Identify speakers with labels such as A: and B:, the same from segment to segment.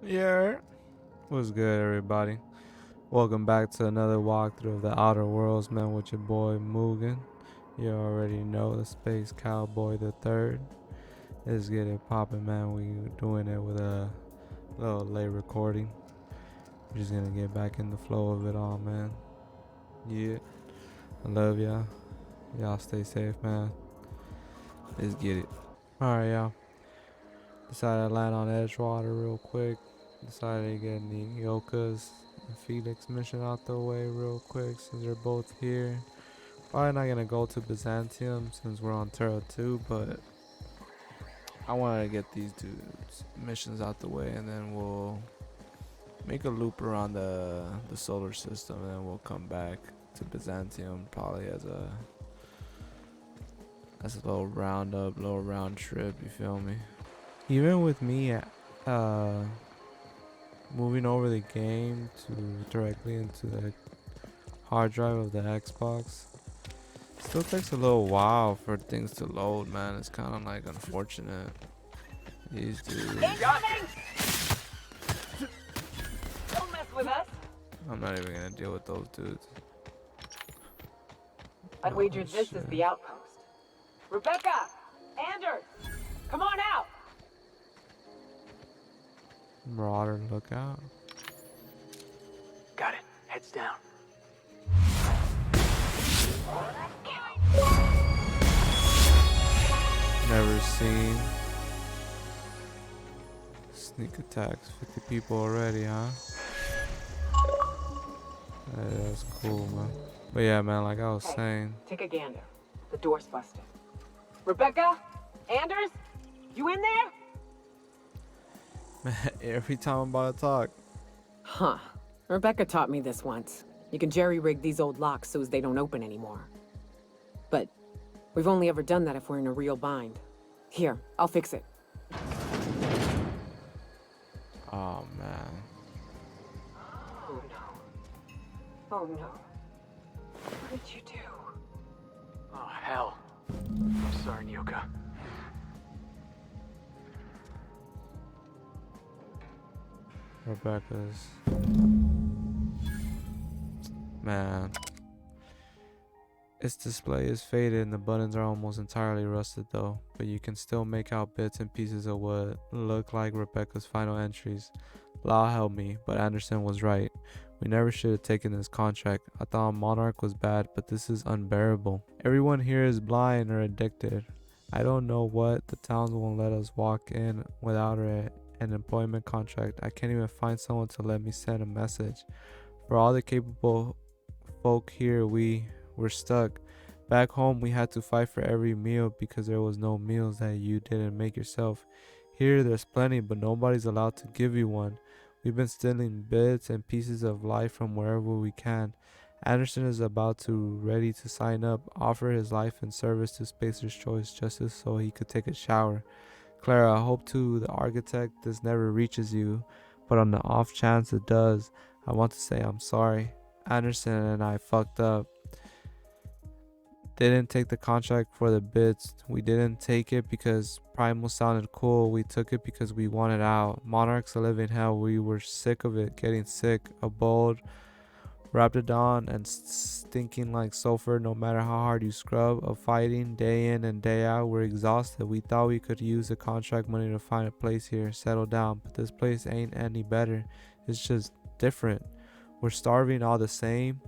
A: Yeah. What's good, everybody? Welcome back to another walkthrough of the Outer Worlds, man, with your boy Mugen. You already know the Space Cowboy the Third. Let's get it popping, man. We doing it with a little late recording. We're just gonna get back in the flow of it all, man. Yeah, I love y'all. Y'all stay safe, man. Let's get it. Alright, y'all. Decided to land on Edgewater real quick. Decided to get the Yokas and Felix mission out the way real quick since they're both here. Probably not gonna go to Byzantium since we're on Terra 2, but I wanted to get these dudes missions out the way and then we'll make a loop around the solar system and then we'll come back to Byzantium probably as a little roundup, little round trip, you feel me? Even with me moving over the game to directly into the hard drive of the Xbox, still takes a little while for things to load, man. It's kind of like unfortunate. These dudes.
B: Incoming! Don't mess with us.
A: I'm not even gonna deal with those dudes.
B: I'd wager this
A: shit.
B: is the outpost. Rebecca! Anders! Come on out!
A: Marauder, look out.
C: Got it. Heads down.
A: Never seen. Sneak attacks. 50 people already, huh? That's cool, man. But yeah, man, like I was
B: Hey.
A: saying.
B: Take a gander. The door's busted. Rebecca? Anders? You in there?
A: Man, every time I'm about to talk.
D: Huh. Rebecca taught me this once. You can jerry-rig these old locks so as they don't open anymore. But we've only ever done that if we're in a real bind. Here, I'll fix it.
A: Oh, man.
B: Oh no. Oh no. What did you do?
C: Oh, hell. I'm sorry, Nyoka.
A: Rebecca's. Man. Its display is faded and the buttons are almost entirely rusted though, but you can still make out bits and pieces of what look like Rebecca's final entries. Law helped me, but Anderson was right. We never should have taken this contract. I thought Monarch was bad, but this is unbearable. Everyone here is blind or addicted. I don't know what. The towns won't let us walk in without an employment contract. I can't even find someone to let me send a message. For all the capable folk here, we're stuck. Back home, we had to fight for every meal because there was no meals that you didn't make yourself. Here, there's plenty, but nobody's allowed to give you one. We've been stealing bits and pieces of life from wherever we can. Anderson is about to ready to sign up, offer his life in service to Spacer's Choice just so he could take a shower. Clara, I hope to the architect this never reaches you, but on the off chance it does, I want to say I'm sorry. Anderson and I fucked up. They didn't take the contract for the bits. We didn't take it because Primal sounded cool. We took it because we wanted out. Monarch's a living hell. We were sick of it, getting sick. A bold Raptidon and stinking like sulfur no matter how hard you scrub. Of fighting day in and day out. We're exhausted. We thought we could use the contract money to find a place here, settle down. But this place ain't any better. It's just different. We're starving all the same.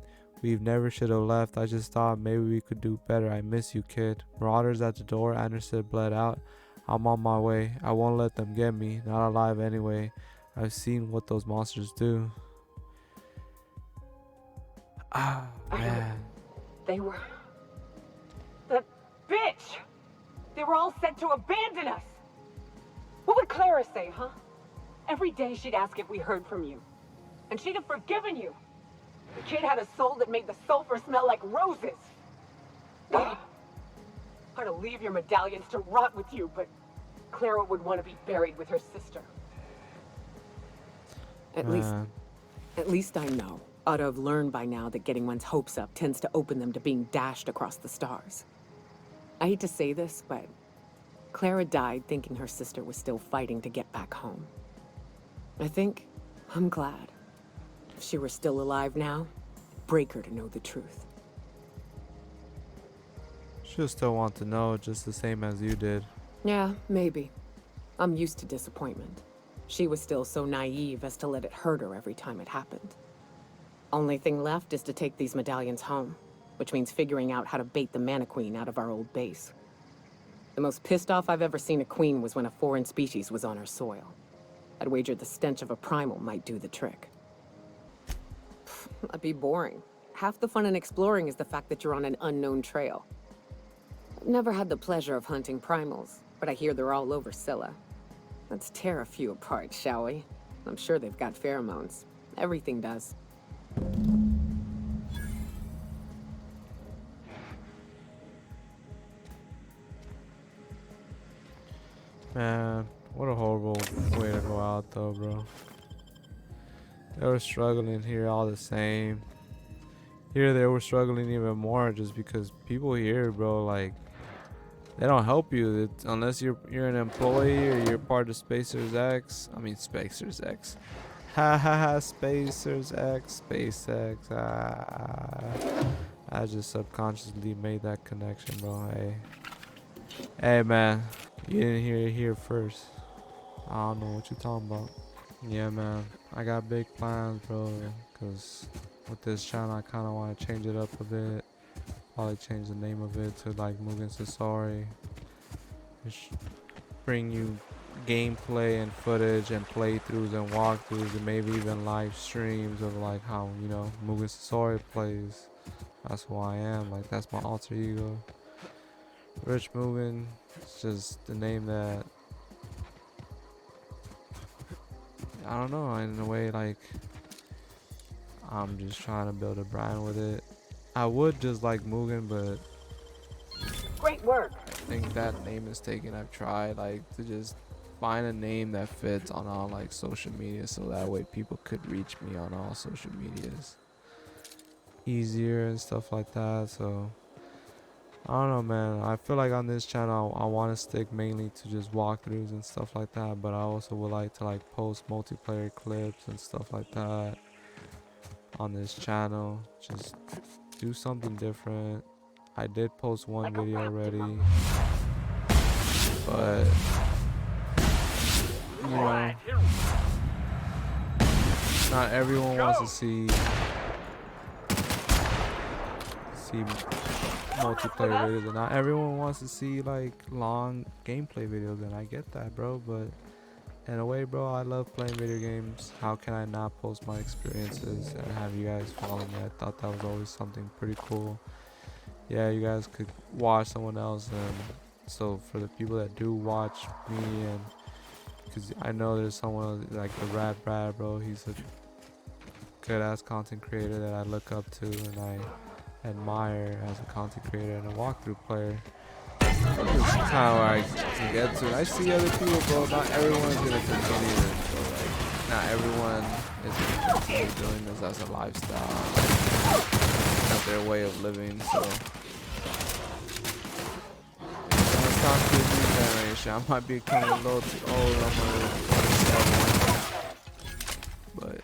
A: We never should have left. I just thought maybe we could do better. I miss you, kid. Marauders at the door. Anderson bled out. I'm on my way. I won't let them get me. Not alive anyway. I've seen what those monsters do. Ah, man.
B: They were... That bitch! They were all set to abandon us! What would Clara say, huh? Every day she'd ask if we heard from you. And she'd have forgiven you. The kid had a soul that made the sulfur smell like roses. Hard to leave your medallions to rot with you, but Clara would want to be buried with her sister.
D: At least I know. Ought to have learned by now that getting one's hopes up tends to open them to being dashed across the stars. I hate to say this, but Clara died thinking her sister was still fighting to get back home. I think I'm glad. If she were still alive now, I'd break her to know the truth.
A: She'll still want to know just the same as you did.
D: Yeah, maybe. I'm used to disappointment. She was still so naive as to let it hurt her every time it happened. Only thing left is to take these medallions home, which means figuring out how to bait the Mana Queen out of our old base. The most pissed off I've ever seen a queen was when a foreign species was on her soil. I'd wager the stench of a primal might do the trick. That'd be boring. Half the fun in exploring is the fact that you're on an unknown trail. I've never had the pleasure of hunting primals, but I hear they're all over Scylla. Let's tear a few apart, shall we? I'm sure they've got pheromones. Everything does.
A: Man, what a horrible way to go out though, bro. They were struggling here all the same. Here they were struggling even more just because people here, bro, like, they don't help you unless you're an employee or you're part of Spacers X. I mean Spacers X. Ha ha ha, Spacers X, SpaceX. I just subconsciously made that connection, bro. Hey man, you didn't hear it here first. I don't know what you're talking about. Yeah, man, I got big plans, bro. Cause with this channel, I kind of want to change it up a bit. Probably change the name of it to like Mugen Sasori. Just bring you gameplay and footage and playthroughs and walkthroughs and maybe even live streams of like how, you know, Mugen Sasori plays. That's who I am. Like, that's my alter ego. Rich Mugen. It's just the name that, I don't know, in a way, like, I'm just trying to build a brand with it. I would just like Mugen, but
B: Great work.
A: I think that name is taken. I've tried like to just find a name that fits on all like social media, so that way people could reach me on all social medias easier and stuff like that. So I don't know, man. I feel like on this channel I want to stick mainly to just walkthroughs and stuff like that, but I also would like to like post multiplayer clips and stuff like that on this channel. Just do something different. I did post one video already, but you know, not everyone wants to see multiplayer videos, and not everyone wants to see like long gameplay videos, and I get that, bro. But in a way, bro, I love playing video games. How can I not post my experiences and have you guys follow me? I thought that was always something pretty cool. Yeah, you guys could watch someone else, and so for the people that do watch me, and because I know there's someone like the Rad Brad, bro, he's a good ass content creator that I look up to and I admire as a content creator and a walkthrough player. That's kind of where I can get to. And I see other people, bro. Not everyone's gonna continue this, bro. Like, not everyone is gonna continue doing this as a lifestyle, as their way of living. So when it comes to this new generation, I might be coming a little too old. I'm only 27, but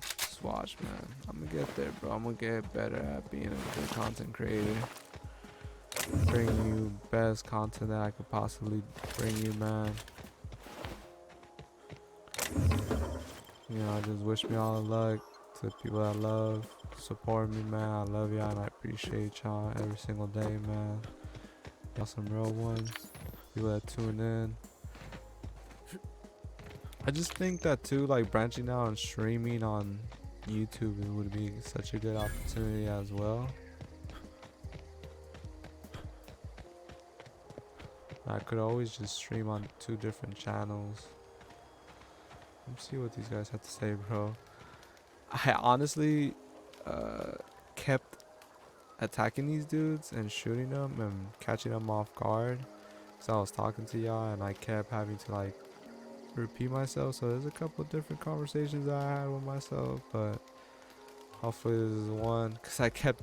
A: just watch, man. I'm gonna get there, bro. I'm gonna get better at being a good content creator. Bring you best content that I could possibly bring you, man. You know, just wish me all the luck to the people that love, support me, man. I love y'all and I appreciate y'all every single day, man. Y'all some real ones. People that tune in. I just think that too, like branching out and streaming on YouTube, it would be such a good opportunity as well. I could always just stream on 2 different channels. Let's see what these guys have to say, bro. I honestly kept attacking these dudes and shooting them and catching them off guard. So I was talking to y'all and I kept having to like repeat myself. So there's a couple different conversations that I had with myself, but hopefully this is one. Cause I kept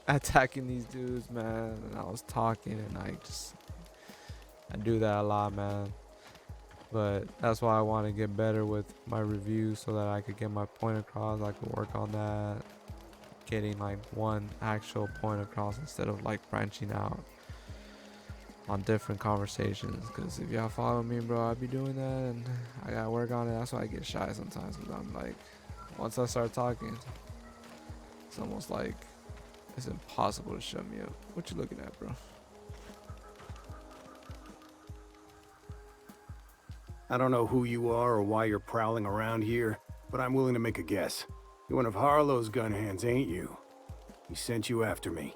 A: attacking these dudes, man, and I was talking and I do that a lot, man. But that's why I want to get better with my reviews so that I could get my point across. I could work on that, getting like one actual point across instead of like branching out on different conversations. Because if y'all follow me, bro, I be doing that and I gotta work on it. That's why I get shy sometimes, because I'm like, once I start talking, it's almost like it's impossible to shut me up. What you looking at, bro?
E: I don't know who you are or why you're prowling around here, but I'm willing to make a guess. You're one of Harlow's gun hands, ain't you? He sent you after me.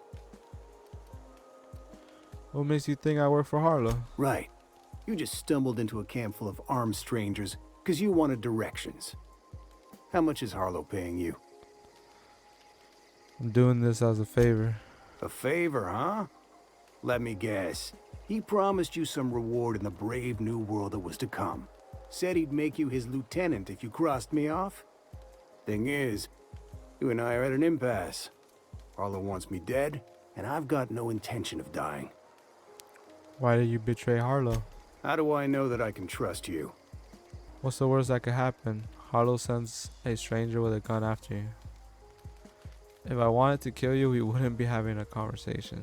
A: What makes you think I work for Harlow?
E: Right. You just stumbled into a camp full of armed strangers because you wanted directions. How much is Harlow paying you?
A: I'm doing this as a favor.
E: A favor, huh? Let me guess. He promised you some reward in the brave new world that was to come. Said he'd make you his lieutenant if you crossed me off. Thing is, you and I are at an impasse. Harlow wants me dead, and I've got no intention of dying.
A: Why did you betray Harlow?
E: How do I know that I can trust you?
A: What's the worst that could happen? Harlow sends a stranger with a gun after you. If I wanted to kill you, we wouldn't be having a conversation.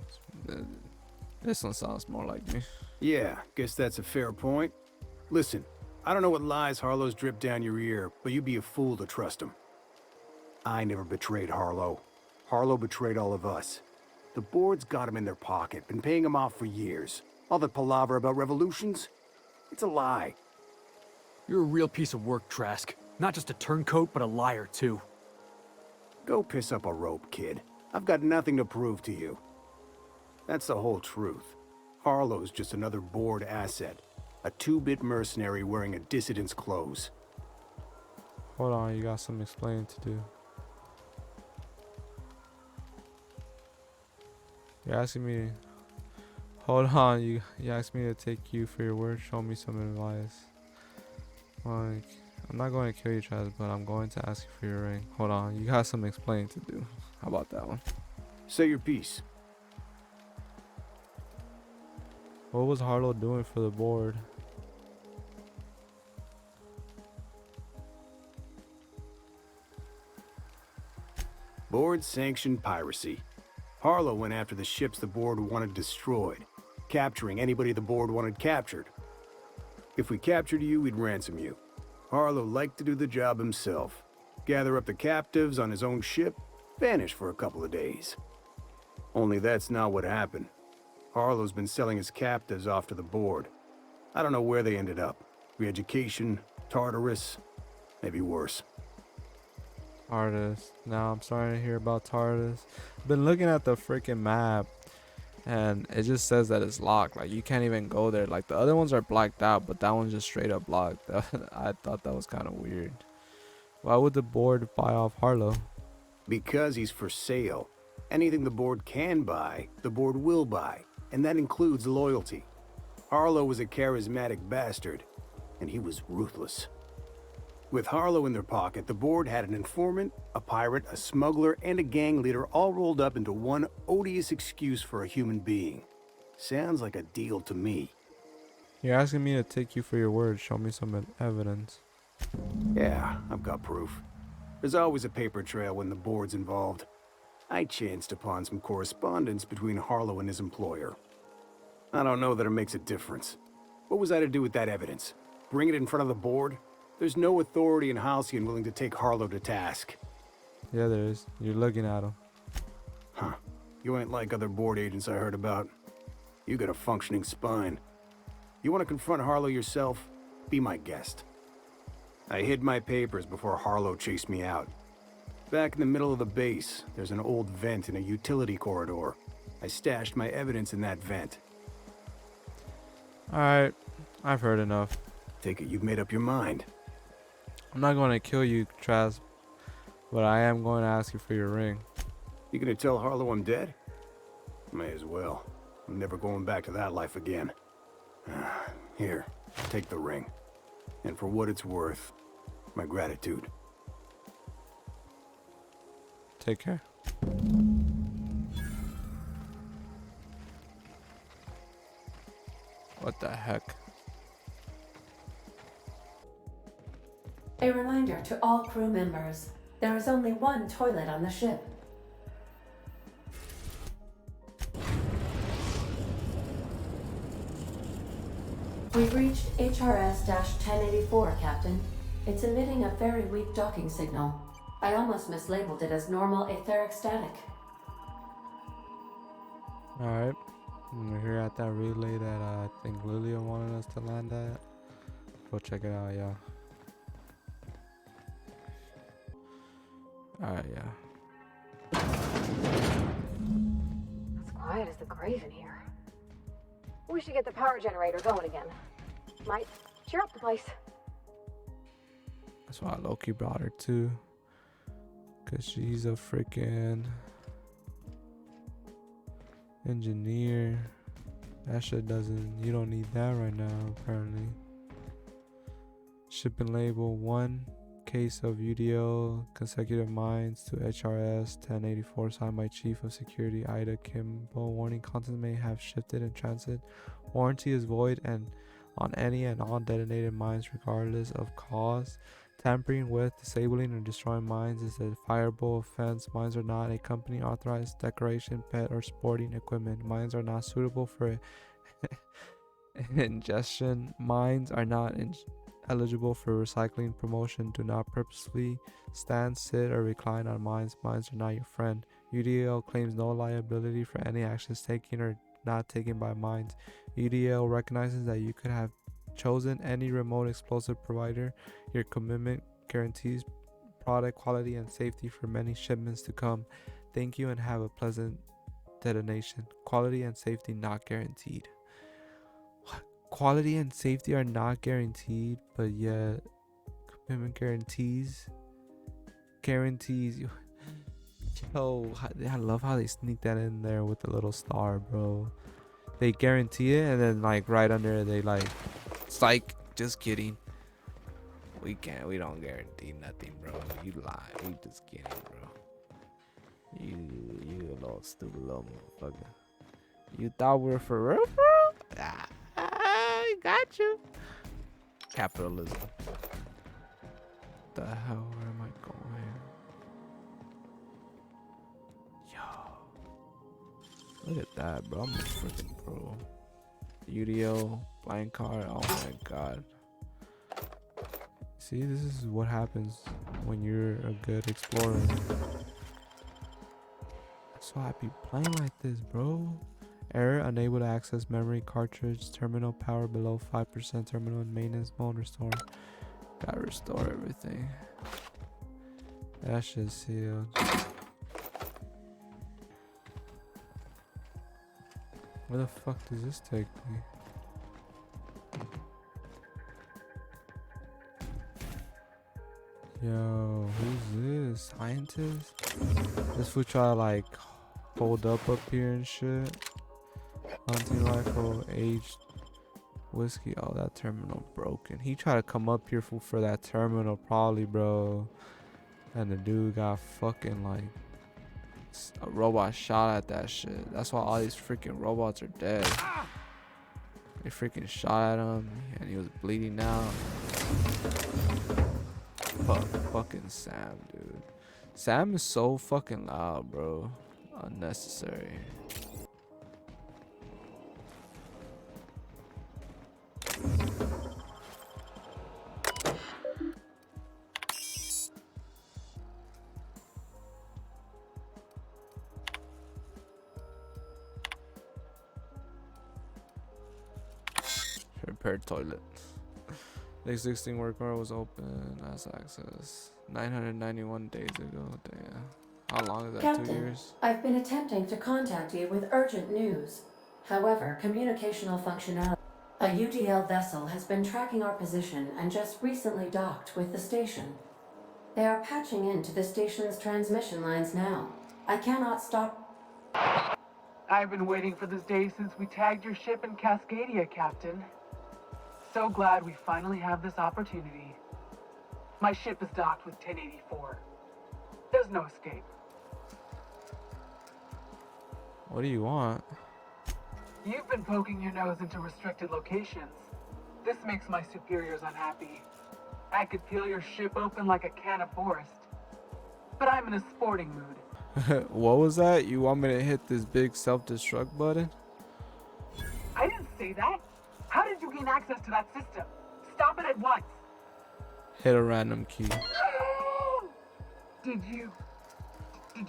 A: This one sounds more like me.
E: Yeah, guess that's a fair point. Listen, I don't know what lies Harlow's dripped down your ear, but you'd be a fool to trust him. I never betrayed Harlow. Harlow betrayed all of us. The board's got him in their pocket, been paying him off for years. All that palaver about revolutions? It's a lie.
C: You're a real piece of work, Trask. Not just a turncoat, but a liar, too.
E: Go piss up a rope, kid. I've got nothing to prove to you. That's the whole truth. Harlow's just another board asset. A two-bit mercenary wearing a dissident's clothes.
A: Hold on, you got some explaining to do. You're asking me. Hold on, you asked me to take you for your word. Show me some advice. Like, I'm not going to kill you, Chaz, but I'm going to ask you for your ring. Hold on, you got some explaining to do. How about that one?
E: Say your piece.
A: What was Harlow doing for the board?
E: Board-sanctioned piracy. Harlow went after the ships the board wanted destroyed, capturing anybody the board wanted captured. If we captured you, we'd ransom you. Harlow liked to do the job himself. Gather up the captives on his own ship, vanish for a couple of days. Only that's not what happened. Harlow's been selling his captives off to the board. I don't know where they ended up. Re-education, Tartarus, maybe worse.
A: Tartarus. Now I'm starting to hear about Tartarus. Been looking at the freaking map and it just says that it's locked. Like, you can't even go there. Like, the other ones are blacked out, but that one's just straight up locked. I thought that was kind of weird. Why would the board buy off Harlow?
E: Because he's for sale. Anything the board can buy, the board will buy. And that includes loyalty. Harlow was a charismatic bastard, and he was ruthless. With Harlow in their pocket, the board had an informant, a pirate, a smuggler, and a gang leader all rolled up into one odious excuse for a human being. Sounds like a deal to me.
A: You're asking me to take you for your word. Show me some evidence.
E: Yeah, I've got proof. There's always a paper trail when the board's involved. I chanced upon some correspondence between Harlow and his employer. I don't know that it makes a difference. What was I to do with that evidence? Bring it in front of the board? There's no authority in Halcyon willing to take Harlow to task.
A: Yeah, there is. You're looking at him.
E: Huh. You ain't like other board agents I heard about. You got a functioning spine. You want to confront Harlow yourself? Be my guest. I hid my papers before Harlow chased me out. Back in the middle of the base, there's an old vent in a utility corridor. I stashed my evidence in that vent.
A: Alright, I've heard enough.
E: Take it you've made up your mind.
A: I'm not going to kill you, Traz, but I am going to ask you for your ring.
E: You gonna tell Harlow I'm dead? May as well. I'm never going back to that life again. Here, take the ring. And for what it's worth, my gratitude.
A: Take care. What the heck?
F: A reminder to all crew members, there is only one toilet on the ship. We've reached HRS-1084, Captain. It's emitting a very weak docking signal. I almost mislabeled it as normal etheric static.
A: Alright. We're here at that relay that I think Lilia wanted us to land at. Go check it out, yeah. Alright, yeah.
G: As quiet as the grave in here. We should get the power generator going again. Might cheer up the place.
A: That's why Loki brought her too. Cause she's a freaking engineer. That shit doesn't, you don't need that right now apparently. Shipping label 1 case of UDL consecutive mines to HRS 1084 signed by Chief of Security Ida Kimball. Warning, content may have shifted in transit. Warranty is void and on any and all detonated mines regardless of cause. Tampering with, disabling, or destroying mines is a fireable offense. Mines are not a company authorized decoration, pet, or sporting equipment. Mines are not suitable for ingestion. Mines are not eligible for recycling. Promotion. Do not purposely stand, sit, or recline on mines. Mines are not your friend. UDL claims no liability for any actions taken or not taken by mines. UDL recognizes that you could have chosen any remote explosive provider. Your commitment guarantees product quality and safety for many shipments to come. Thank you and have a pleasant detonation. Quality and safety not guaranteed. What? Quality and safety are not guaranteed, but yet commitment guarantees. Yo, I love how they sneak that in there with the little star, bro. They guarantee it, and then like right under it, they like, psych, just kidding. We don't guarantee nothing, bro. You lie. We just kidding, bro. You a little stupid little motherfucker. You thought we were for real, bro? I got you. Capitalism. The hell, where am I going? Yo. Look at that, bro. I'm a freaking pro. UDO, blind card, oh my god. See, this is what happens when you're a good explorer. That's why I be playing like this, bro. Error, unable to access memory cartridge, terminal power below 5%, terminal in maintenance mode, restore. Gotta restore everything. That shit's sealed. Where the fuck does this take me? Yo, who's this? Scientist? This fool try to like hold up here and shit. Hunting rifle, aged whiskey. Oh, that terminal broken. He tried to come up here for that terminal probably, bro. And the dude got fucking like a robot shot at that shit. That's why all these freaking robots are dead. They freaking shot at him and he was bleeding out. Fucking Sam, dude. Sam is so fucking loud, bro. Unnecessary. Repair toilet. The existing work order was open as access 991 days ago. Damn. How long is that?
F: Captain,
A: 2 years?
F: I've been attempting to contact you with urgent news. However, communicational functionality. A UDL vessel has been tracking our position and just recently docked with the station. They are patching into the station's transmission lines now. I cannot stop.
B: I've been waiting for this day since we tagged your ship in Cascadia, Captain. So glad we finally have this opportunity. My ship is docked with 1084. There's no escape.
A: What do you want?
B: You've been poking your nose into restricted locations. This makes my superiors unhappy. I could peel your ship open like a can of forest. But I'm in a sporting mood.
A: What was that? You want me to hit this big self-destruct button?
B: I didn't say that. How did you gain access to that system? Stop it at once.
A: Hit a random key.
B: Did you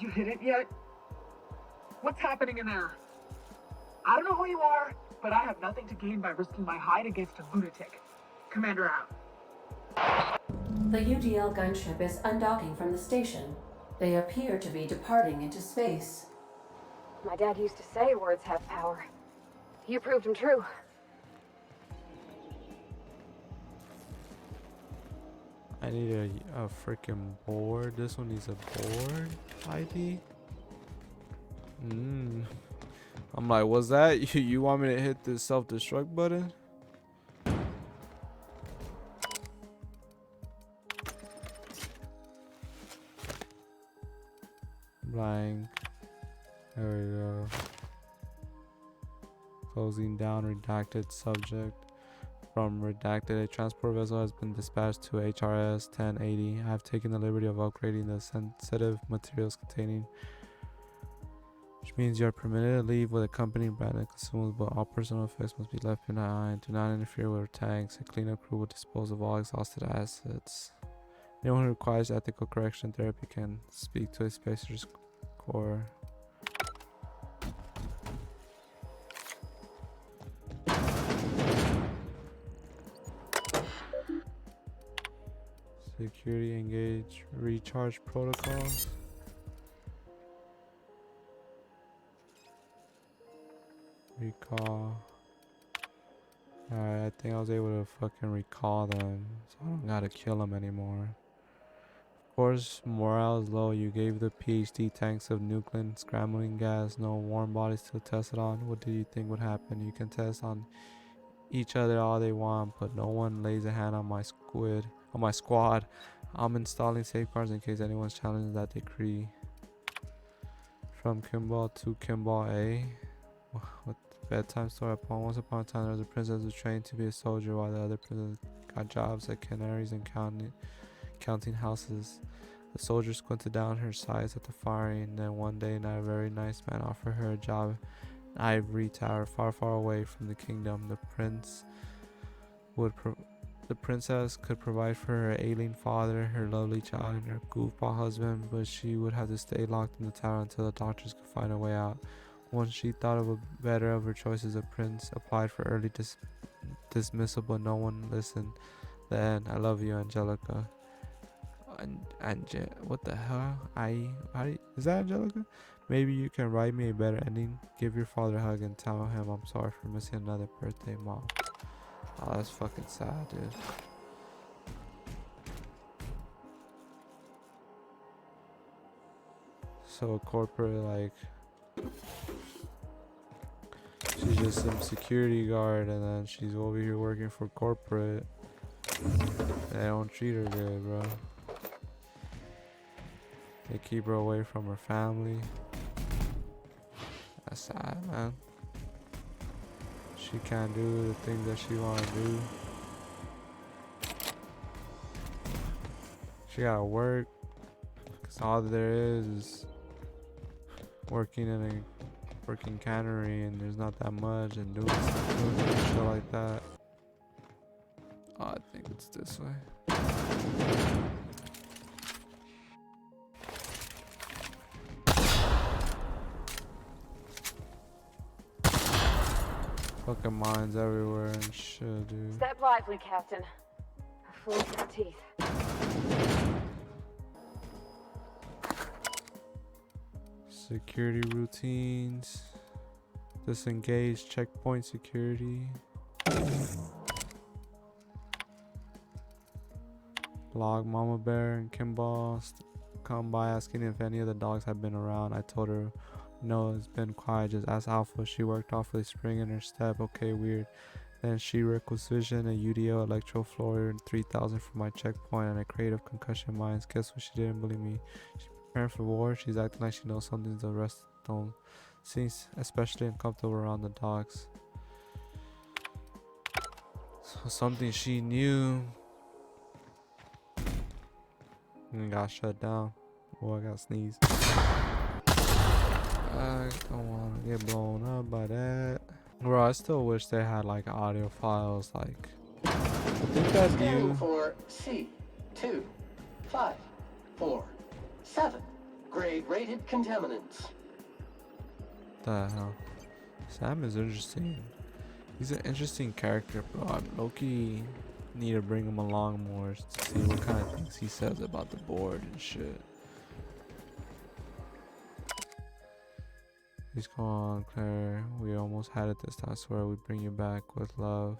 B: hit it yet? What's happening in there? I don't know who you are, but I have nothing to gain by risking my hide against a lunatic. Commander out.
F: The UDL gunship is undocking from the station. They appear to be departing into space.
G: My dad used to say words have power. You proved him true.
A: I need a freaking board. This one needs a board ID. I'm like, what's that? You want me to hit this self-destruct button? Blank. There we go. Closing down redacted subject. From redacted, a transport vessel has been dispatched to HRS 1080. I have taken the liberty of upgrading the sensitive materials containing, which means you are permitted to leave with accompanying branded consumables, but all personal effects must be left behind. Do not interfere with tanks. A cleanup crew will dispose of all exhausted assets. Anyone who requires ethical correction therapy can speak to a spacer's core. Security engage recharge protocols. Recall. Alright, I think I was able to fucking recall them, so I don't gotta kill them anymore. Of course, morale is low. You gave the PhD tanks of nuclear scrambling gas, no warm bodies to test it on. What do you think would happen? You can test on each other all they want, but no one lays a hand on my squad. I'm installing safeguards in case anyone's challenging that decree. From Kimball to Kimball A. What bedtime story? Once upon a time, there was a princess who trained to be a soldier, while the other princess got jobs at Canaries and counting houses. The soldier squinted down her sights at the firing, and then one day, a very nice man offered her a job in an ivory tower far, far away from the kingdom. The princess could provide for her ailing father, her lovely child, and her goofball husband, but she would have to stay locked in the tower until the doctors could find a way out. Once she thought of a better of her choices, the prince applied for early dismissal, but no one listened. Then, I love you, Angelica. What the hell? Is that Angelica? Maybe you can write me a better ending. Give your father a hug and tell him I'm sorry for missing another birthday, Mom. Oh, that's fucking sad, dude. So corporate, like, she's just some security guard, and then she's over here working for corporate. They don't treat her good, bro. They keep her away from her family. That's sad, man. She can't do the things that she wanna do. She gotta work, cause all there is working in a working cannery, and there's not that much, and doing shit like that. Oh, I think it's this way. Fucking mines everywhere and shit, dude.
G: Step lively, Captain. Full of teeth.
A: Security routines. Disengage checkpoint security. Log Mama Bear and Kimball come by asking if any of the dogs have been around. I told her no, it's been quiet. Just ask Alpha. She worked off with a spring in her step. Okay, weird. Then she requisitioned a UDO electro floor and 3,000 for my checkpoint and a crate of concussion mines. Guess what? She didn't believe me. She's preparing for war. She's acting like she knows something the rest don't. Seems especially uncomfortable around the dogs. So something she knew And got shut down. Oh, I got sneezed. I don't want to get blown up by that. Bro, I still wish they had like audio files. Like, I think that
H: Scanning
A: view.
H: for C2547. Grade rated contaminants.
A: The hell? Sam is interesting. He's an interesting character, bro. I low-key need to bring him along more to see what kind of things he says about the board and shit. Please come on, Claire. We almost had it this time. I swear we bring you back with love.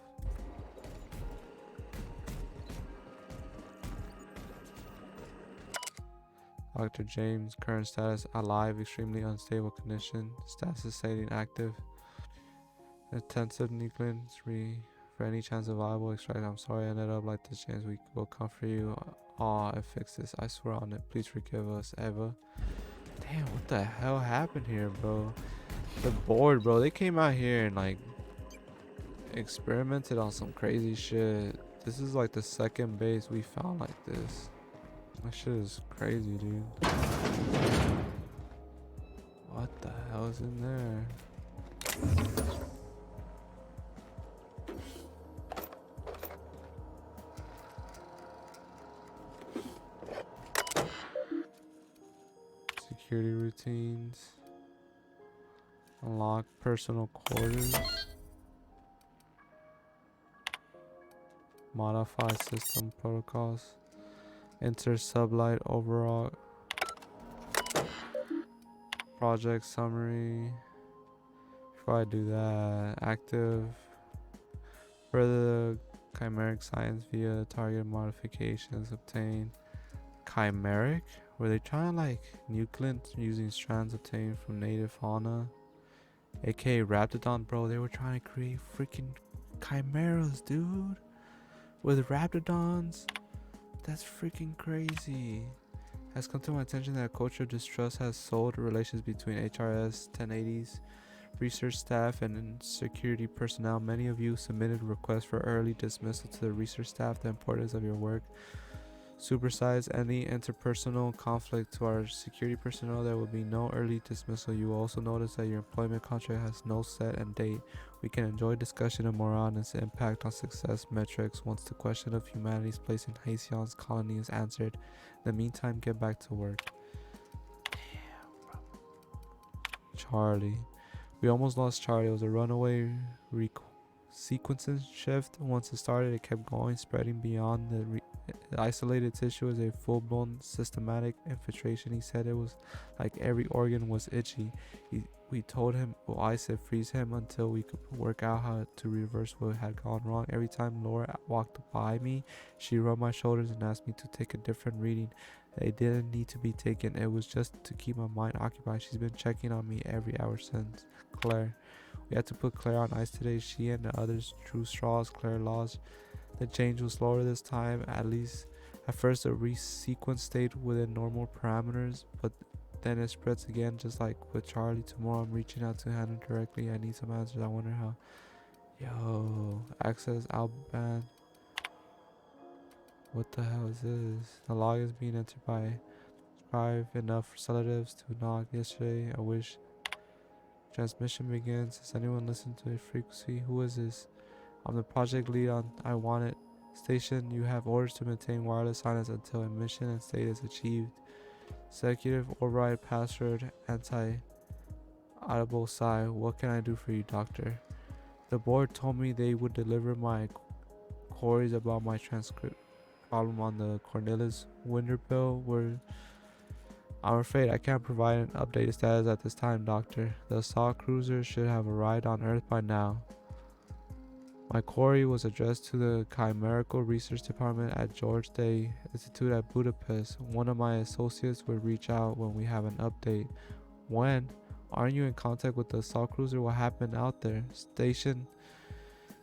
A: Dr. James, current status alive, extremely unstable condition. Status stating active. Intensive nuclear for any chance of viable extract. I'm sorry I ended up like this, James. We will come for you. Aw, I fixed this. I swear on it. Please forgive us, Eva. Damn, what the hell happened here, bro? The board, bro. They came out here and like experimented on some crazy shit. This is like the second base we found like this. That shit is crazy, dude. What the hell is in there? Security routines. Unlock personal quarters. Modify system protocols. Enter sublight overall. Project summary. Before I do that, active. Further chimeric science via target modifications obtained. Chimeric? Were they trying to like nucleant using strands obtained from native fauna? aka Raptidon, bro. They were trying to create freaking chimeras, dude. With Raptidons. That's freaking crazy. Has come to my attention that a culture of distrust has sold relations between HRS 1080's research staff and security personnel. Many of you submitted requests for early dismissal to the research staff. The importance of your work supersize any interpersonal conflict. To our security personnel, there will be no early dismissal. You will also notice that your employment contract has no set end date. We can enjoy discussion of morale and its impact on success metrics once the question of humanity's place in Haitian's colony is answered. In the meantime, get back to work. Damn, bro. Charlie. We almost lost Charlie. It was a runaway sequencing shift. Once it started, it kept going, spreading beyond the isolated tissue as a full-blown systematic infiltration. He said it was like every organ was itchy. We told him, well, I said freeze him until we could work out how to reverse what had gone wrong. Every time Laura walked by me, she rubbed my shoulders and asked me to take a different reading. They didn't need to be taken. It was just to keep my mind occupied. She's been checking on me every hour since. Claire. We had to put Claire on ice today. She and the others drew straws. Claire lost. The change was slower this time, at least at first. The resequence stayed within normal parameters, but then it spreads again, just like with Charlie. Tomorrow I'm reaching out to Hannah directly. I need some answers. I wonder how. Yo, access outbound. What the hell is this? The log is being entered by 5 enough relatives to knock yesterday. I wish transmission begins. Has anyone listened to a frequency? Who is this? I'm the project lead on I Want It station. You have orders to maintain wireless silence until a mission and state is achieved. Executive override password anti-audible sigh. What can I do for you, doctor? The board told me they would deliver my queries about my transcript problem on the Cornelis winter bill. I'm afraid I can't provide an updated status at this time, doctor. The assault cruiser should have arrived on Earth by now. My query was addressed to the Chimerical Research Department at George Day Institute at Budapest. One of my associates will reach out when we have an update. When? Aren't you in contact with the assault cruiser? What happened out there? Station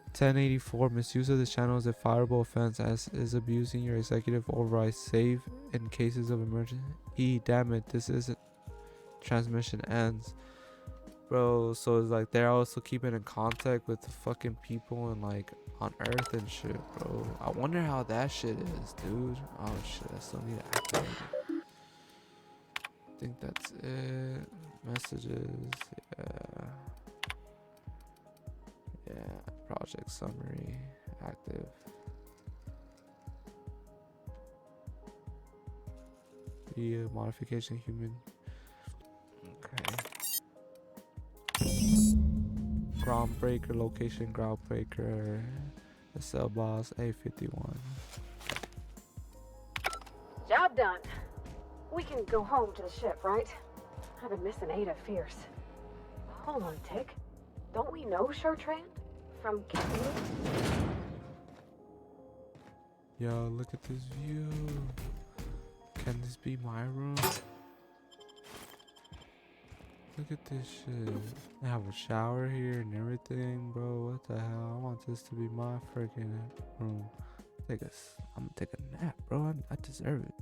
A: 1084. Misuse of this channel is a fireable offense, as is abusing your executive override. Save in cases of emergency. Damn it, this isn't. Transmission ends. bro. So it's like they're also keeping in contact with the fucking people and like on Earth and shit, bro. I wonder how that shit is, dude. Oh shit, I still need to activate it. I think that's it. Messages, yeah. Yeah, project summary, active. Yeah, modification human. Okay. Groundbreaker location, groundbreaker. The cell boss A51.
G: Job done. We can go home to the ship, right? I've been missing Ada fierce. Hold on, Tick. Don't we know Chartrand? From Kennedy?
A: Yo, look at this view. Can this be my room? Look at this shit. I have a shower here and everything, bro. What the hell? I want this to be my freaking room. I'm gonna take a nap, bro. I deserve it.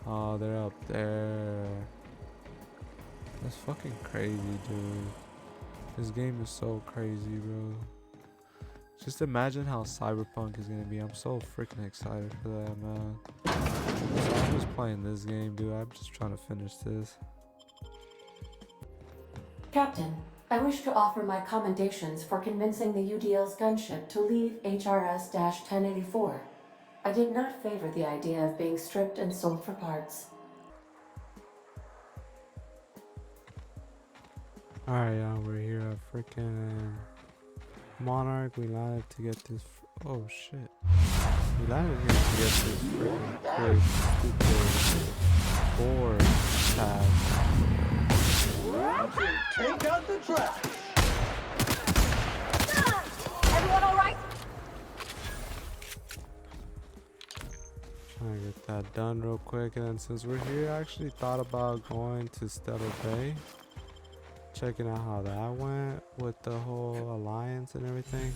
A: Oh, they're up there. That's fucking crazy, dude. This game is so crazy, bro. Just imagine how Cyberpunk is gonna be. I'm so freaking excited for that, man. So I'm just playing this game, dude. I'm just trying to finish this.
F: Captain, I wish to offer my commendations for convincing the UDL's gunship to leave HRS-1084. I did not favor the idea of being stripped and sold for parts.
A: Alright, y'all, we're here at freaking Monarch. We landed to get this. Oh shit. We landed here to get this freaking quick, stupid board tab.
H: Take out the trash.
G: Everyone all right?
A: Trying to get that done real quick, and then since we're here, I actually thought about going to Stellar Bay, checking out how that went with the whole alliance and everything.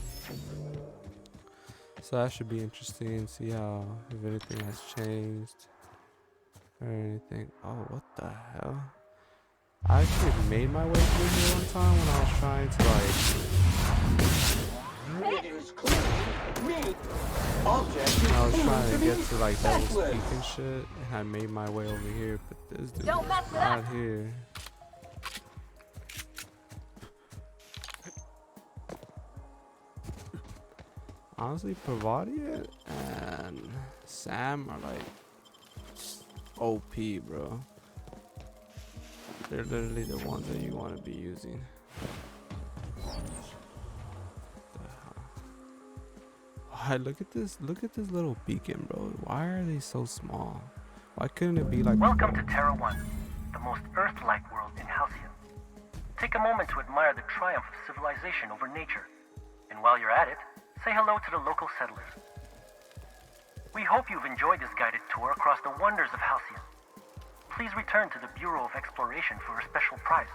A: So that should be interesting. See how if anything has changed or anything. Oh, what the hell? I actually made my way through here one time when I was trying to
H: It is clear. Me. Object
A: I was
H: is
A: trying to
H: be
A: get to like double
H: checklist.
A: speak and shit, and I made my way over here, but this dude
G: Don't
A: is
G: mess it
A: not
G: up.
A: here. Honestly, Provadia and Sam are like OP, bro. They're literally the ones that you want to be using. Why, look at this little beacon, bro. Why are they so small? Why couldn't it be like...
I: Welcome to Terra 1, the most Earth-like world in Halcyon. Take a moment to admire the triumph of civilization over nature. And while you're at it, say hello to the local settlers. We hope you've enjoyed this guided tour across the wonders of Halcyon. Please return to the Bureau of Exploration for a special prize.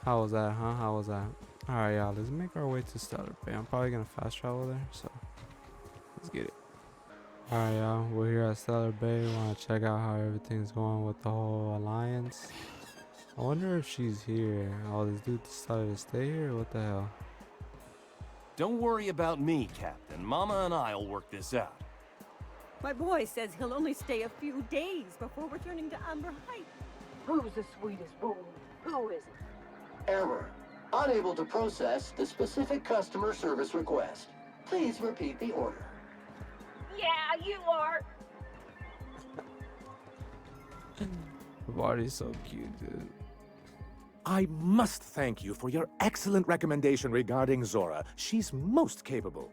A: How was that, huh? How was that? Alright, y'all, let's make our way to Stellar Bay. I'm probably gonna fast travel there, so let's get it. Alright, y'all, we're here at Stellar Bay. We wanna check out how everything's going with the whole alliance. I wonder if she's here. Oh, this dude decided to stay here? What the hell?
J: Don't worry about me, Captain. Mama and I'll work this out.
K: My boy says he'll only stay a few days before returning to Amber Heights.
B: Who's the sweetest boy? Who isn't?
H: Error. Unable to process the specific customer service request. Please repeat the order.
G: Yeah, you are.
A: Her body's so cute, dude.
L: I must thank you for your excellent recommendation regarding Zora. She's most capable.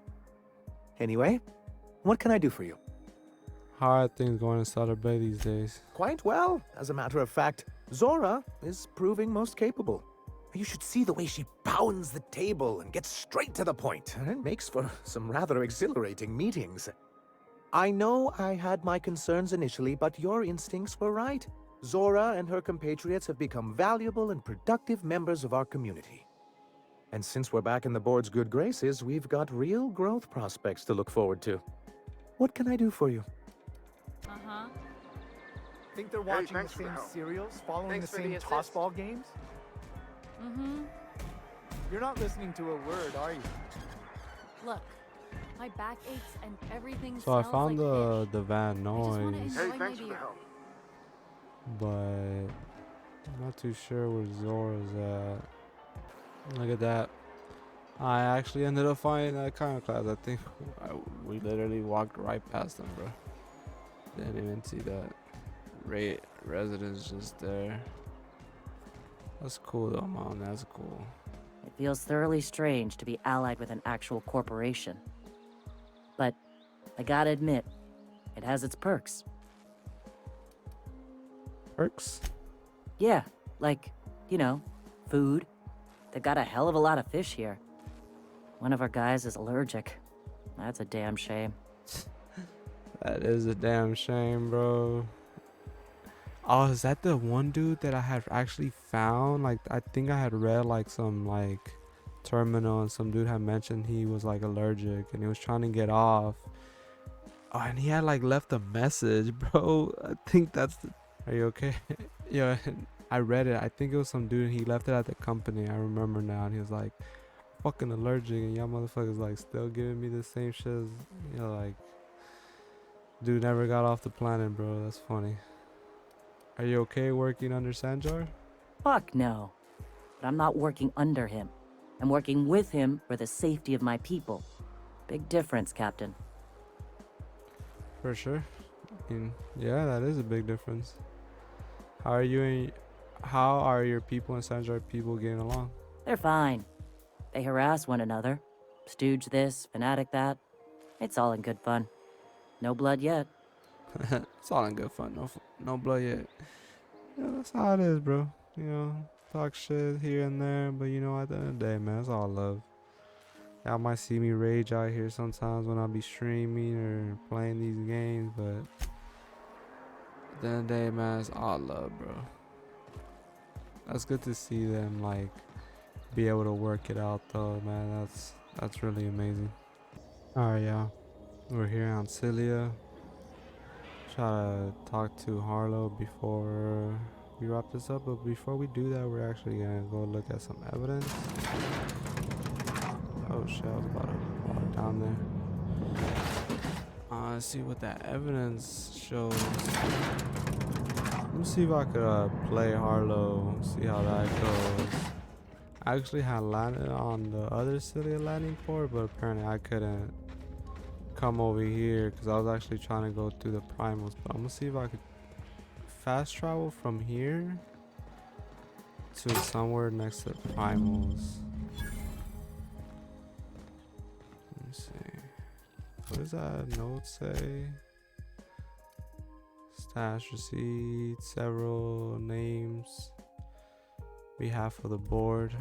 L: Anyway, what can I do for you?
A: How are things going in Stellar Bay these days?
L: Quite well. As a matter of fact, Zora is proving most capable. You should see the way she pounds the table and gets straight to the point. It makes for some rather exhilarating meetings. I know I had my concerns initially, but your instincts were right. Zora and her compatriots have become valuable and productive members of our community. And since we're back in the board's good graces, we've got real growth prospects to look forward to. What can I do for you?
K: Uh-huh.
M: Think they're watching the same serials, following the same tossball games?
K: Mm-hmm.
M: You're not listening to a word, are you?
K: Look, my back aches and everything
A: So I
K: smells
A: found
K: like
A: the van noise,
K: enjoy my beer.
A: but I'm not too sure where Zora's at. Look at that. I actually ended up finding that kind of class. I think we literally walked right past them, bro. Didn't even see that. Residence just there. That's cool though, Mom. That's cool.
N: It feels thoroughly strange to be allied with an actual corporation. But I gotta admit, it has its perks.
A: Perks?
N: Yeah, like, you know, food. They got a hell of a lot of fish here. One of our guys is allergic. That's a damn shame.
A: That is a damn shame, bro. Oh, is that the one dude that I had actually found? Like, I think I had read like some like terminal, and some dude had mentioned he was like allergic and he was trying to get off. Oh, and he had like left a message, bro. I think that's the... Are you okay? Yeah, I read it. I think it was some dude and he left it at the company. I remember now, and he was like, fucking allergic, and y'all motherfuckers like still giving me the same shit as, you know, like, dude never got off the planet, bro. That's funny. Are you okay working under Sanjar?
N: Fuck no. But I'm not working under him. I'm working with him for the safety of my people. Big difference, Captain.
A: For sure. I mean, yeah, that is a big difference. How are your people and Sanjar people getting along?
N: They're fine. They harass one another. Stooge this, fanatic that. It's all in good fun. No blood yet.
A: It's all in good fun. No blood yet. Yeah, that's how it is, bro. You know, talk shit here and there, but you know, at the end of the day, man, it's all love. Y'all might see me rage out here sometimes when I be streaming or playing these games, but at the end of the day, man, it's all love, bro. That's good to see them like be able to work it out, though, man. That's really amazing. All right, y'all. We're here on Cilia. Try to talk to Harlow before we wrap this up, but before we do that, we're actually gonna go look at some evidence. Oh shit, I was about to walk down there. Let's see what that evidence shows. Let me see if I could play Harlow, see how that goes. I actually had landed on the other Cilia landing port, but apparently I couldn't come over here because I was actually trying to go through the primals. But I'm gonna see if I could fast travel from here to somewhere next to primals. Let me see. What does that note say? Stash receipt, several names, behalf of the board.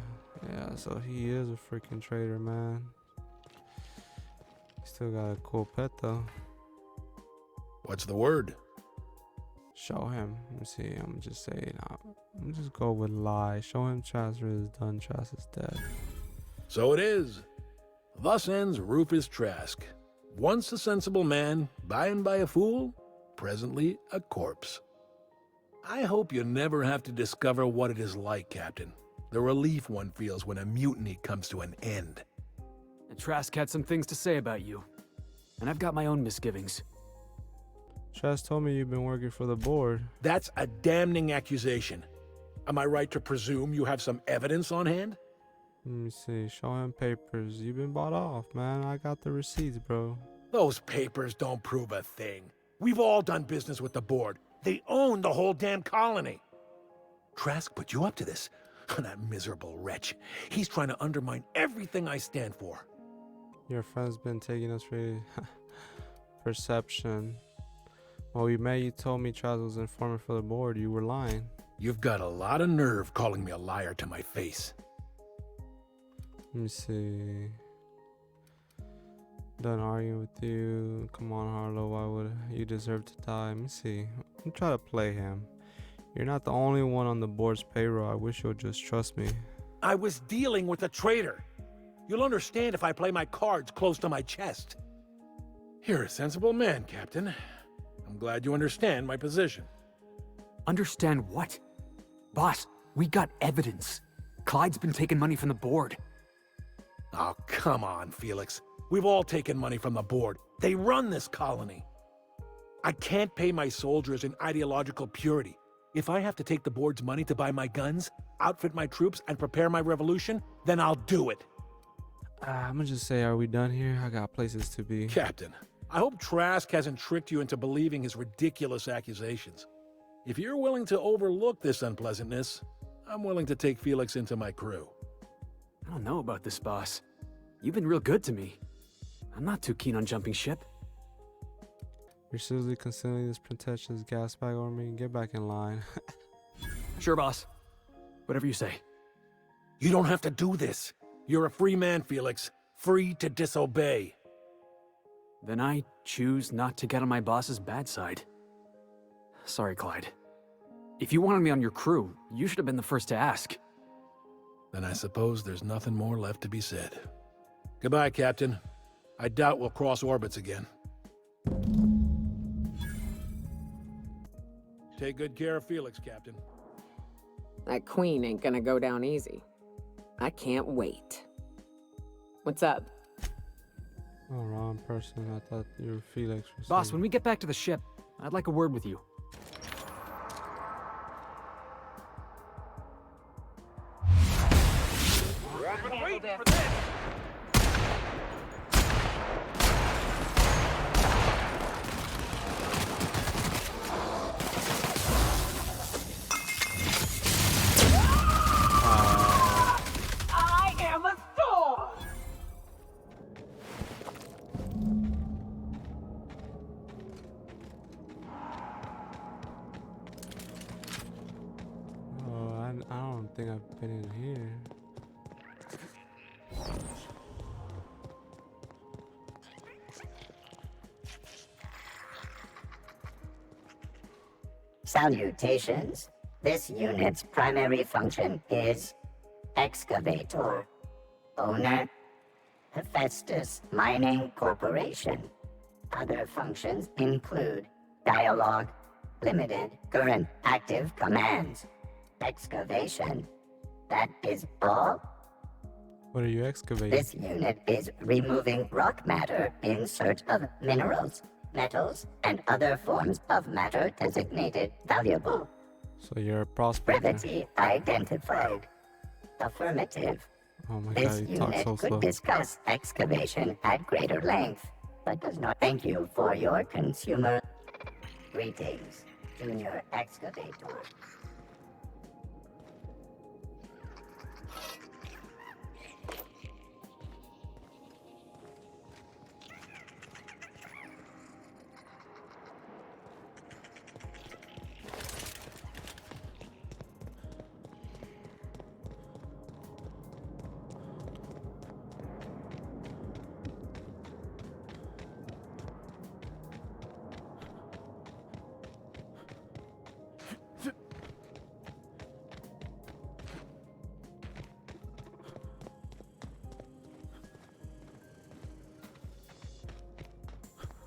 A: Yeah, so he is a freaking traitor, man. Still got a cool pet though.
O: What's the word?
A: Show him. Let me see. I'm just saying. I'm just go with lie. Show him Chasser is done. Chasser is dead.
O: So it is. Thus ends Rufus Trask. Once a sensible man, by and by a fool, presently a corpse. I hope you never have to discover what it is like, Captain. The relief one feels when a mutiny comes to an end.
C: And Trask had some things to say about you. And I've got my own misgivings.
A: Trask told me you've been working for the board.
O: That's a damning accusation. Am I right to presume you have some evidence on hand?
A: Let me see. Show him papers. You've been bought off, man. I got the receipts, bro.
O: Those papers don't prove a thing. We've all done business with the board. They own the whole damn colony. Trask put you up to this. That miserable wretch. He's trying to undermine everything I stand for.
A: Your friend's been taking us for perception. When we met, you told me Trask was informant for the board. You were lying.
O: You've got a lot of nerve calling me a liar to my face.
A: Let me see. Done arguing with you. Come on, Harlow. Why would you deserve to die? Let me see. I'm trying to play him. You're not the only one on the board's payroll. I wish you'll just trust me.
O: I was dealing with a traitor. You'll understand if I play my cards close to my chest. You're a sensible man, Captain. I'm glad you understand my position.
C: Understand what? Boss, we got evidence. Clyde's been taking money from the board.
O: Oh, come on, Felix. We've all taken money from the board. They run this colony. I can't pay my soldiers in ideological purity. If I have to take the board's money to buy my guns, outfit my troops, and prepare my revolution, then I'll do it.
A: I'm gonna just say, are we done here? I got places to be.
O: Captain, I hope Trask hasn't tricked you into believing his ridiculous accusations. If you're willing to overlook this unpleasantness, I'm willing to take Felix into my crew.
C: I don't know about this, boss. You've been real good to me. I'm not too keen on jumping ship.
A: You're seriously considering this pretentious gas bag over me? Get back in line.
C: Sure, boss. Whatever you say.
O: You don't have to do this. You're a free man, Felix. Free to disobey.
C: Then I choose not to get on my boss's bad side. Sorry, Clyde. If you wanted me on your crew, you should have been the first to ask.
O: Then I suppose there's nothing more left to be said. Goodbye, Captain. I doubt we'll cross orbits again. Take good care of Felix, Captain.
D: That queen ain't gonna go down easy. I can't wait. What's up?
A: Oh, wrong person. I thought you were Felix.
C: Boss, when we get back to the ship, I'd like a word with you.
B: Wait for this! I am a storm!
A: Oh, I don't think I've been in here.
P: Salutations. This unit's primary function is excavator. Owner, Hephaestus Mining Corporation. Other functions include dialogue, limited current active commands, excavation. That is all.
A: What are you excavating?
P: This unit is removing rock matter in search of minerals, metals, and other forms of matter designated valuable.
A: So you're a prospector.
P: Brevity identified. Affirmative.
A: Oh my
P: This
A: god, you talk
P: unit
A: so
P: could
A: slow.
P: discuss excavation at greater length, but does not. Thank you for your consumer. Greetings, Junior Excavator.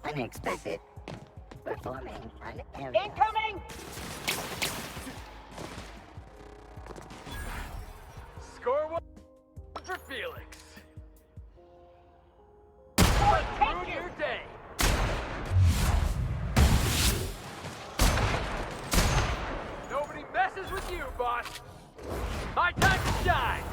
P: Unexpected. Performing an area.
B: Incoming!
C: Score one for Felix.
B: Take
C: your day. Nobody messes with you, boss. My time to shine.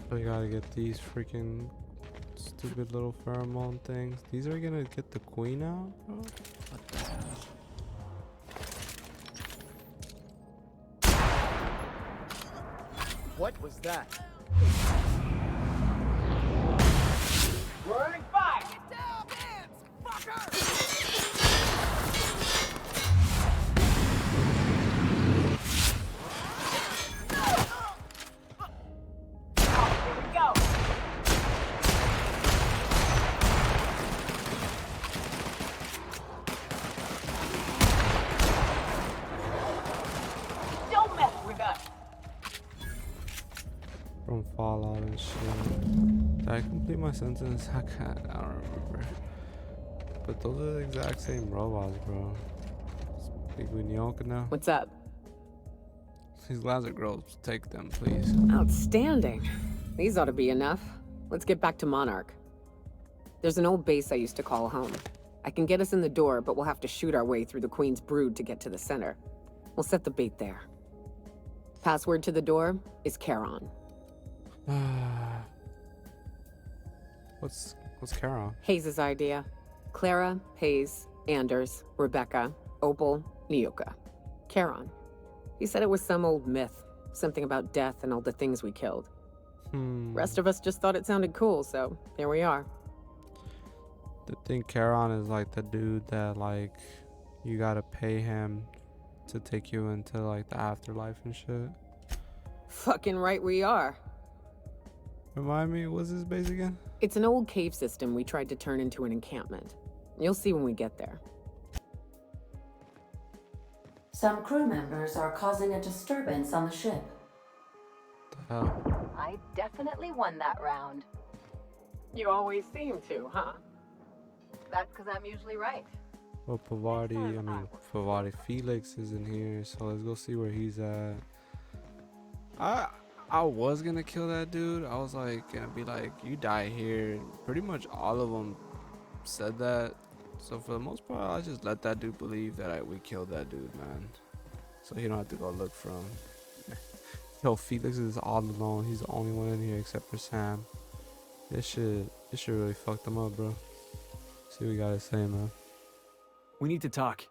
A: So you gotta get these freaking stupid little pheromone things. These are gonna get the queen out, bro? What the hell?
M: What was that?
B: Rolling fire!
M: Get down, Vince! Fucker!
B: Here we go!
A: complete my sentence? I can't. I don't remember. But those are the exact same robots, bro. Speak with Nyoka now.
D: What's up?
A: These laser groups, take them, please.
D: Outstanding. These ought to be enough. Let's get back to Monarch. There's an old base I used to call home. I can get us in the door, but we'll have to shoot our way through the Queen's brood to get to the center. We'll set the bait there. Password to the door is Charon.
A: What's Charon?
D: Hayes' idea. Clara, Hayes, Anders, Rebecca, Opal, Nyoka. Charon. He said it was some old myth. Something about death and all the things we killed. Rest of us just thought it sounded cool, so here we are.
A: The thing Charon is like the dude that like you gotta pay him to take you into like the afterlife and shit.
D: Fucking right we are.
A: Remind me, what's this base again?
D: It's an old cave system we tried to turn into an encampment. You'll see when we get there.
F: Some crew members are causing a disturbance on the ship.
A: The hell?
G: I definitely won that round.
D: You always seem to, huh?
G: That's because I'm usually right.
A: Well, Pavati Felix is in here, so let's go see where he's at. I was gonna kill that dude. I was like gonna be like, you die here. Pretty much all of them said that. So for the most part, I just let that dude believe that we killed that dude, man. So he don't have to go look for him. Yo, Felix is all alone. He's the only one in here except for Sam. This shit really fucked him up, bro. See what we gotta say, man.
C: We need to talk.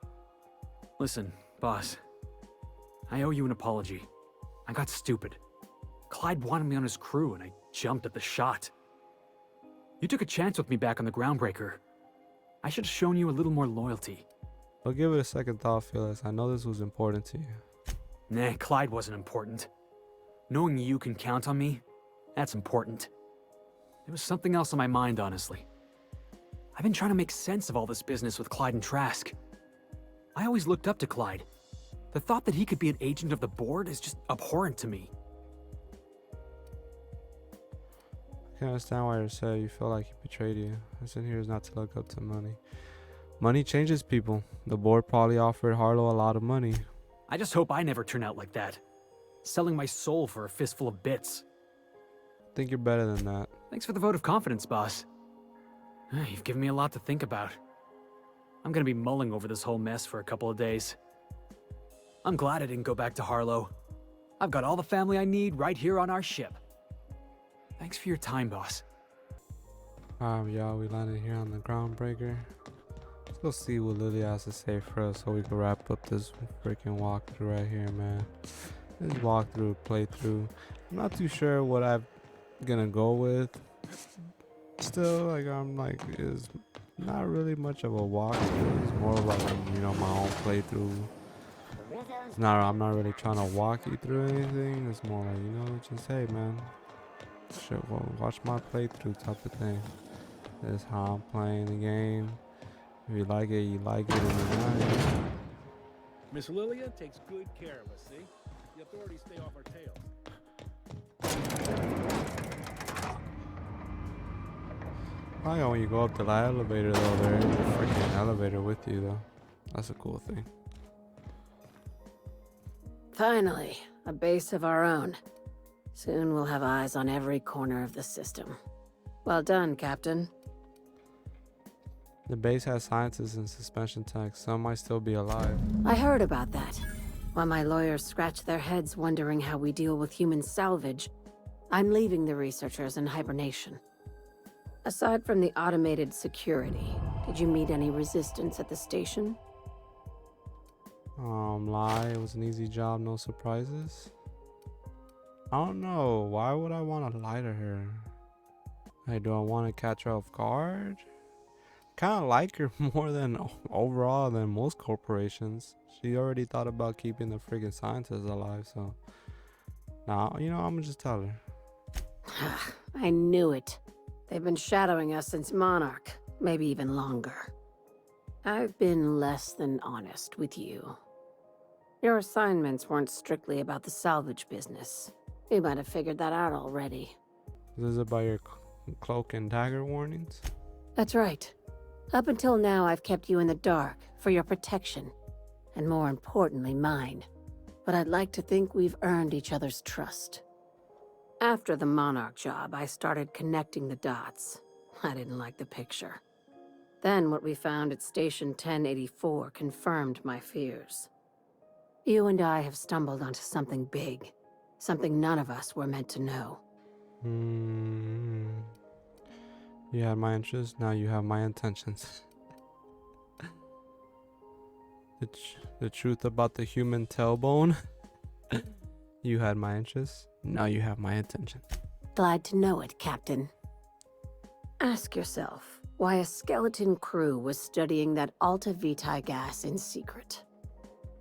C: Listen, boss. I owe you an apology. I got stupid. Clyde wanted me on his crew, and I jumped at the shot. You took a chance with me back on the Groundbreaker. I should have shown you a little more loyalty.
A: I'll give it a second thought, Felix. I know this was important to you.
C: Nah, Clyde wasn't important. Knowing you can count on me, that's important. There was something else on my mind, honestly. I've been trying to make sense of all this business with Clyde and Trask. I always looked up to Clyde. The thought that he could be an agent of the board is just abhorrent to me.
A: I can understand why you said you felt like he betrayed you. Listen here is not to look up to money. Money changes people. The board probably offered Harlow a lot of money.
C: I just hope I never turn out like that. Selling my soul for a fistful of bits.
A: I think you're better than that.
C: Thanks for the vote of confidence, boss. You've given me a lot to think about. I'm gonna be mulling over this whole mess for a couple of days. I'm glad I didn't go back to Harlow. I've got all the family I need right here on our ship. Thanks for your time, boss.
A: Alright, y'all, we landed here on the Groundbreaker. Let's go see what Lily has to say for us so we can wrap up this freaking walkthrough right here, man. This walkthrough, playthrough. I'm not too sure what I'm gonna go with. Still, like, I'm like, it's not really much of a walkthrough. It's more of like, you know, my own playthrough. I'm not really trying to walk you through anything. It's more like, you know, just, hey, man, shit, well, watch my playthrough type of thing. That's how I'm playing the game. If you like it, you like it, and you're not.
O: Miss Lilia takes good care of us, see? The authorities stay off our tails.
A: I like when you go up to the elevator, though, there is a freaking elevator with you, though. That's a cool thing.
Q: Finally, a base of our own. Soon we'll have eyes on every corner of the system. Well done, Captain.
A: The base has scientists in suspension tanks. Some might still be alive.
Q: I heard about that. While my lawyers scratch their heads wondering how we deal with human salvage, I'm leaving the researchers in hibernation. Aside from the automated security, did you meet any resistance at the station?
A: Lie. It was an easy job, no surprises. I don't know. Why would I want to lie to her? Hey, do I want to catch her off guard? Kind of like her more than overall than most corporations. She already thought about keeping the friggin' scientists alive, so now, you know, I'm gonna just tell her.
Q: I knew it. They've been shadowing us since Monarch, maybe even longer. I've been less than honest with you. Your assignments weren't strictly about the salvage business. You might have figured that out already.
A: This is about your Cloak and dagger warnings?
Q: That's right. Up until now, I've kept you in the dark for your protection, and more importantly, mine. But I'd like to think we've earned each other's trust. After the Monarch job, I started connecting the dots. I didn't like the picture. Then what we found at Station 1084 confirmed my fears. You and I have stumbled onto something big. Something none of us were meant to know.
A: You had my interests, now you have my intentions. The truth about the human tailbone. You had my interests, now you have my intention.
Q: Glad to know it, Captain. Ask yourself why a skeleton crew was studying that Alta Vitae gas in secret.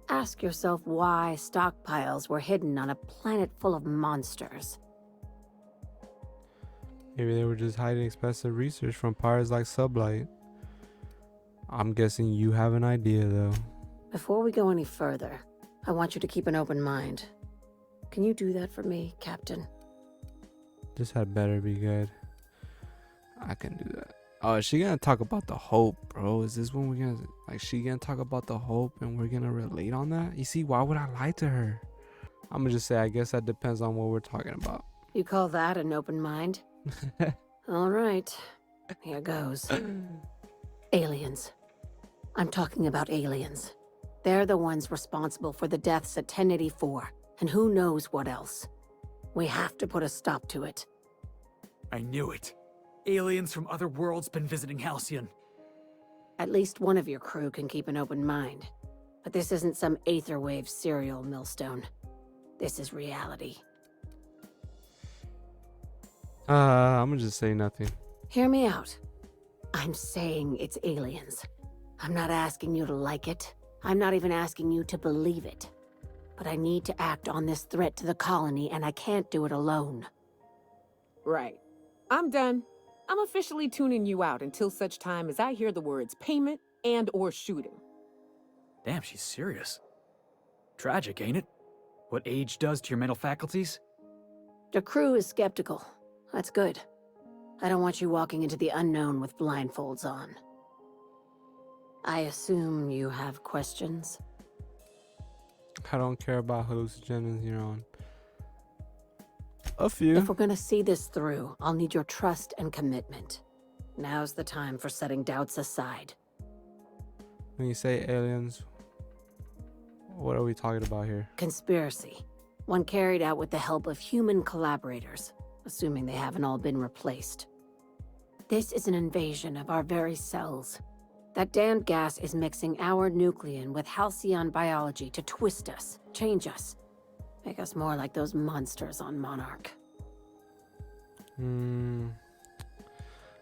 Q: Ask yourself why stockpiles were hidden on a planet full of monsters.
A: Maybe they were just hiding expensive research from pirates like Sublight. I'm guessing you have an idea, though.
Q: Before we go any further, I want you to keep an open mind. Can you do that for me, Captain?
A: This had better be good. I can do that. Oh, is she gonna talk about the hope, bro? Is this when we're gonna, like, she gonna talk about the hope and we're gonna relate on that? You see, why would I lie to her? I'm gonna just say, I guess that depends on what we're talking about.
Q: You call that an open mind? All right, here goes. Aliens. I'm talking about aliens. They're the ones responsible for the deaths at 1084, and who knows what else. We have to put a stop to it.
C: I knew it. Aliens from other worlds been visiting Halcyon.
Q: At least one of your crew can keep an open mind. But this isn't some Aetherwave serial, Millstone. This is reality.
A: I'm gonna just say nothing.
Q: Hear me out. I'm saying it's aliens. I'm not asking you to like it. I'm not even asking you to believe it. But I need to act on this threat to the colony, and I can't do it alone.
D: Right. I'm done. I'm officially tuning you out until such time as I hear the words payment and or shooting.
C: Damn, she's serious. Tragic, ain't it? What age does to your mental faculties?
Q: The crew is skeptical. That's good. I don't want you walking into the unknown with blindfolds on. I assume you have questions?
A: I don't care about hallucinogens you're on. A few.
Q: If we're gonna see this through, I'll need your trust and commitment. Now's the time for setting doubts aside.
A: When you say aliens, what are we talking about here?
Q: Conspiracy. One carried out with the help of human collaborators, assuming they haven't all been replaced. This is an invasion of our very cells. That damned gas is mixing our nucleon with halcyon biology to twist us, change us, make us more like those monsters on Monarch.
A: I don't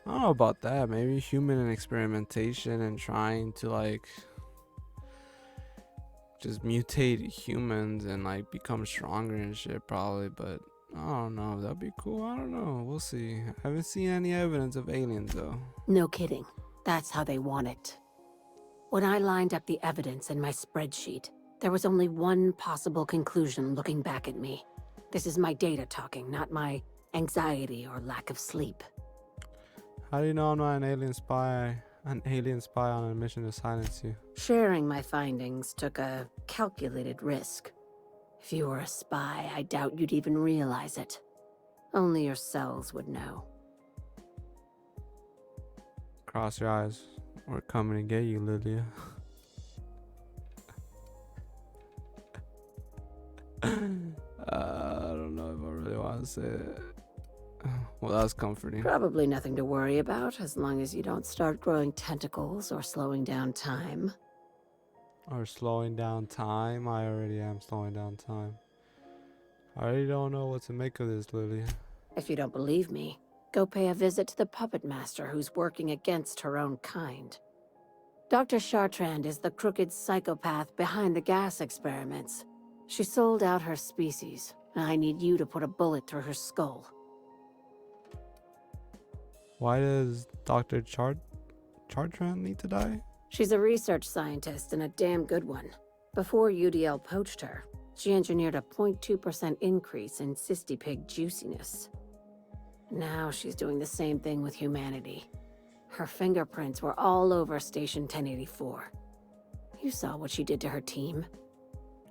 A: know about that. Maybe human experimentation and trying to, like, just mutate humans and, like, become stronger and shit, probably. But I don't know. That'd be cool. I don't know. We'll see. I haven't seen any evidence of aliens, though.
Q: No kidding. That's how they want it. When I lined up the evidence in my spreadsheet, there was only one possible conclusion looking back at me. This is my data talking, not my anxiety or lack of sleep.
A: How do you know I'm not an alien spy? An alien spy on a mission to silence you.
Q: Sharing my findings took a calculated risk. If you were a spy, I doubt you'd even realize it. Only your cells would know.
A: Cross your eyes. We're coming to get you, Lydia. I don't know if I really want to say it. Well, that's comforting.
Q: Probably nothing to worry about, as long as you don't start growing tentacles or slowing down time.
A: Or slowing down time? I already am slowing down time. I already don't know what to make of this, Lydia.
Q: If you don't believe me, go pay a visit to the puppet master who's working against her own kind. Dr. Chartrand is the crooked psychopath behind the gas experiments. She sold out her species, and I need you to put a bullet through her skull.
A: Why does Dr. Chartrand need to die?
Q: She's a research scientist and a damn good one. Before UDL poached her, she engineered a 0.2% increase in cystipig juiciness. Now she's doing the same thing with humanity. Her fingerprints were all over Station 1084. You saw what she did to her team.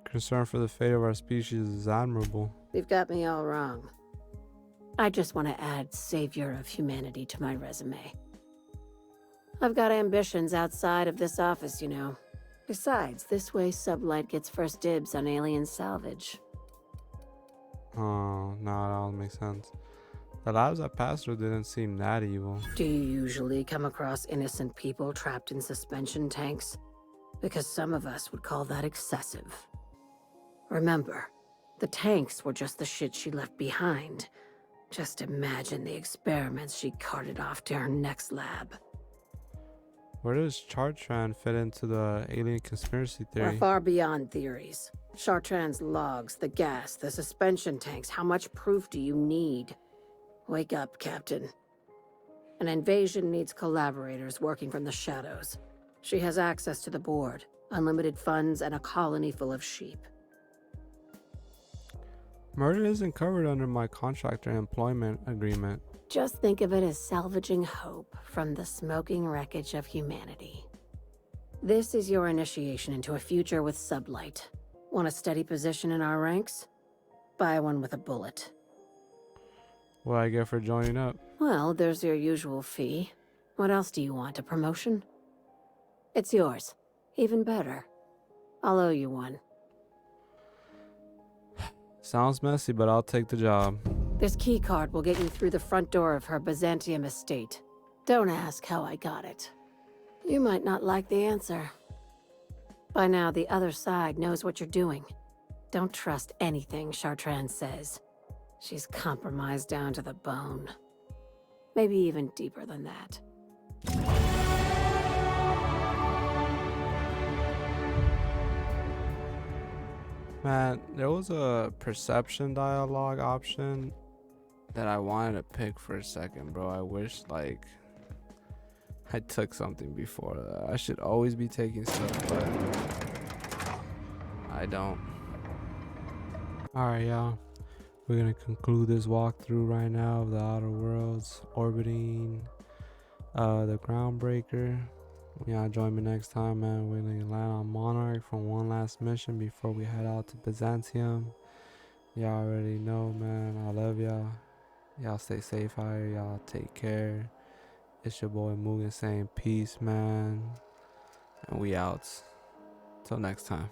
A: Concern for the fate of our species is admirable.
Q: You've got me all wrong. I just want to add Savior of Humanity to my resume. I've got ambitions outside of this office, you know. Besides, this way Sublight gets first dibs on alien salvage.
A: Oh, no, that all makes sense. The labs I passed through didn't seem that evil.
Q: Do you usually come across innocent people trapped in suspension tanks? Because some of us would call that excessive. Remember, the tanks were just the shit she left behind. Just imagine the experiments she carted off to her next lab.
A: Where does Chartran fit into the alien conspiracy theory?
Q: We're far beyond theories. Chartran's logs, the gas, the suspension tanks, how much proof do you need? Wake up, Captain. An invasion needs collaborators working from the shadows. She has access to the board, unlimited funds, and a colony full of sheep.
A: Murder isn't covered under my contractor employment agreement.
Q: Just think of it as salvaging hope from the smoking wreckage of humanity. This is your initiation into a future with Sublight. Want a steady position in our ranks? Buy one with a bullet.
A: What do I get for joining up?
Q: Well, there's your usual fee. What else do you want, a promotion? It's yours. Even better. I'll owe you one.
A: Sounds messy, but I'll take the job.
Q: This keycard will get you through the front door of her Byzantium estate. Don't ask how I got it. You might not like the answer. By now, the other side knows what you're doing. Don't trust anything Chartran says. She's compromised down to the bone. Maybe even deeper than that.
A: Man, there was a perception dialogue option that I wanted to pick for a second, bro. I wish, like, I took something before that. I should always be taking stuff, but I don't. Alright, y'all. We're gonna conclude this walkthrough right now of the Outer Worlds, orbiting the Groundbreaker. Y'all join me next time, man. We're gonna land on Monarch for one last mission before we head out to Byzantium. Y'all already know, man. I love y'all. Y'all stay safe out here. Y'all take care. It's your boy Mugen saying peace, man. And we out. Till next time.